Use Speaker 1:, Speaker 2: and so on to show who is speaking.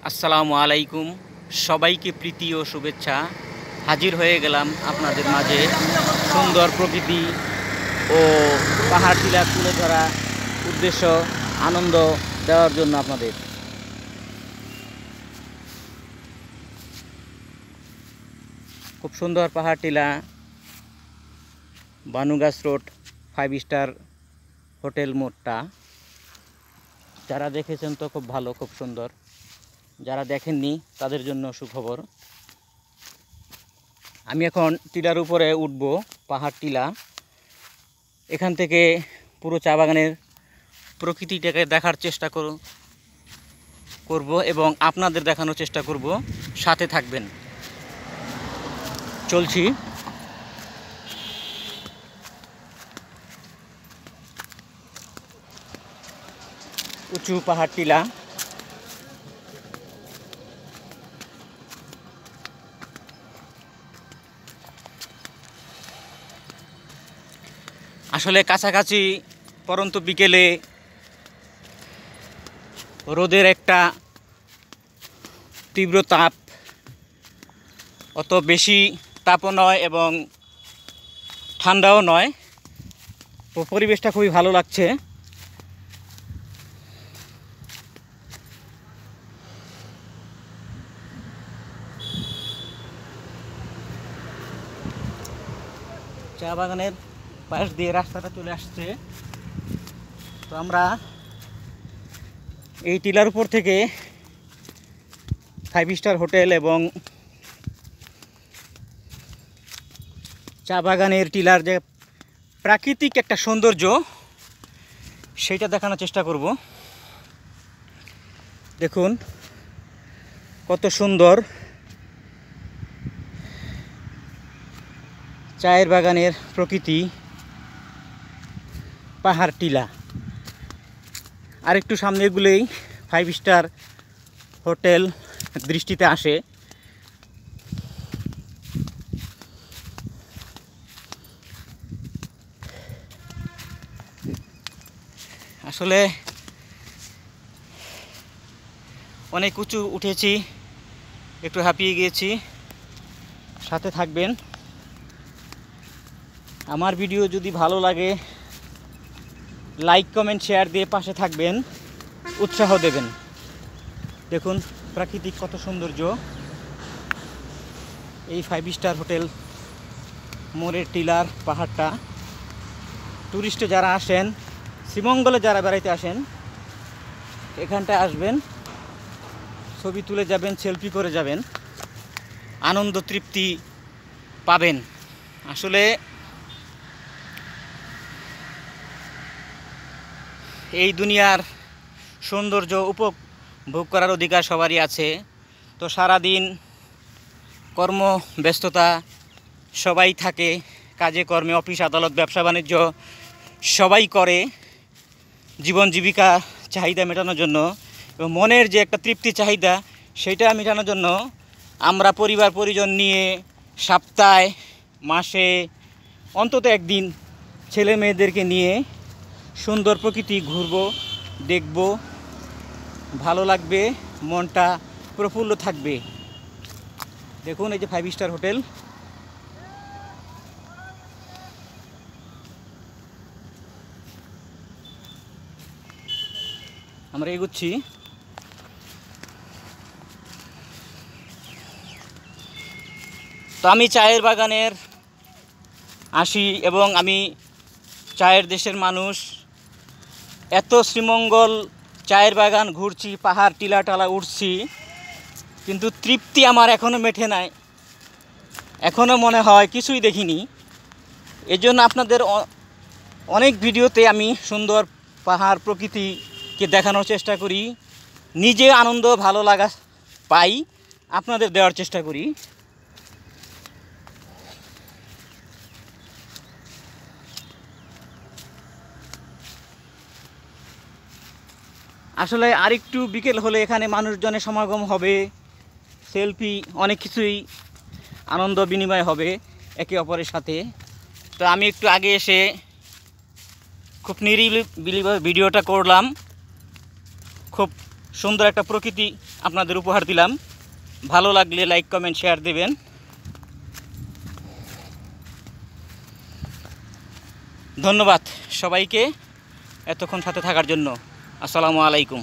Speaker 1: আসসালামু আলাইকুম, সবাইকে প্রীতি ও শুভেচ্ছা। হাজির হয়ে গেলাম আপনাদের মাঝে সুন্দর প্রকৃতি ও পাহাড় টিলা তুলে ধরা উদ্দেশ্য আনন্দ দেওয়ার জন্য আপনাদের। খুব সুন্দর পাহাড় টিলা, বানুগাছ রোড, 5 স্টার হোটেল মোড়টা। যারা দেখেছেন তো খুব ভালো, খুব সুন্দর। যারা দেখেননি তাদের জন্য সুখবর। আমি এখন টিলার উপরে উঠব, পাহাড় টিলা। এখান থেকে পুরো চা বাগানের প্রকৃতিটাকে দেখার চেষ্টা করব এবং আপনাদের দেখানোর চেষ্টা করব। সাথে থাকবেন। চলছি। উঁচু পাহাড় টিলা। আসলে কাছাকাছি পরন্ত বিকেলে রোদের একটা তীব্র তাপ, অত বেশি তাপও নয় এবং ঠান্ডাও নয়। তো পরিবেশটা খুবই ভালো লাগছে। চা বাগানের পাশ দিয়ে রাস্তাটা চলে আসছে। তো আমরা এই টিলার উপর থেকে 5 স্টার হোটেল এবং চা বাগানের টিলার যে প্রাকৃতিক একটা সৌন্দর্য, সেইটা দেখানোর চেষ্টা করব। দেখুন কত সুন্দর চায়ের বাগানের প্রকৃতি, পাহাড় টিলা। আর একটু সামনে গেলেই 5 স্টার হোটেল দৃষ্টিতে আসে। আসলে অনেক উঁচু উঠেছি, একটু হাঁপিয়ে গিয়েছি। সাথে থাকবেন। আমার ভিডিও যদি ভালো লাগে লাইক কমেন্ট শেয়ার দিয়ে পাশে থাকবেন, উৎসাহ দেবেন। দেখুন প্রাকৃতিক কত সৌন্দর্য। এই 5 স্টার হোটেল মোড়ের টিলার পাহাড়টা। টুরিস্টে যারা আসেন, শ্রীমঙ্গলে যারা বেড়াইতে আসেন, এখানটায় আসবেন, ছবি তুলে যাবেন, সেলফি করে যাবেন, আনন্দ তৃপ্তি পাবেন। আসলে এই দুনিয়ার সৌন্দর্য উপভোগ করার অধিকার সবারই আছে। তো সারাদিন কর্মব্যস্ততা সবাই থাকে, কাজে কর্মে, অফিস আদালত, ব্যবসা বাণিজ্য সবাই করে জীবন জীবিকা চাহিদা মেটানোর জন্য, এবং মনের যে একটা তৃপ্তি চাহিদা সেটা মেটানোর জন্য আমরা পরিবার পরিজন নিয়ে সপ্তাহে, মাসে অন্তত একদিন ছেলে মেয়েদেরকে নিয়ে সুন্দর প্রকৃতি ঘুরবো, দেখব, ভালো লাগবে, মনটা প্রফুল্ল থাকবে। দেখুন এই যে 5 স্টার হোটেল। আমরা এগোচ্ছি। তো আমি চায়ের বাগানের আসি এবং আমি চায়ের দেশের মানুষ। এত শ্রীমঙ্গল চায়ের বাগান ঘুরছি, পাহাড় টিলা টালা উঠছি, কিন্তু তৃপ্তি আমার এখনও মেটে নাই। এখনও মনে হয় কিছুই দেখিনি। এজন্য আপনাদের অনেক ভিডিওতে আমি সুন্দর পাহাড় প্রকৃতিকে দেখানোর চেষ্টা করি, নিজে আনন্দ ভালো লাগা পাই, আপনাদের দেওয়ার চেষ্টা করি। আসলে আরেকটু বিকেল হলে এখানে মানুষজনের সমাগম হবে, সেলফি, অনেক কিছুই আনন্দ বিনিময় হবে একে অপরের সাথে। তো আমি একটু আগে এসে খুব নিরিবিলিভাবে ভিডিওটা করলাম। খুব সুন্দর একটা প্রকৃতি আপনাদের উপহার দিলাম। ভালো লাগলে লাইক কমেন্ট শেয়ার দেবেন। ধন্যবাদ সবাইকে এতক্ষণ সাথে থাকার জন্য। আসসালামু আলাইকুম।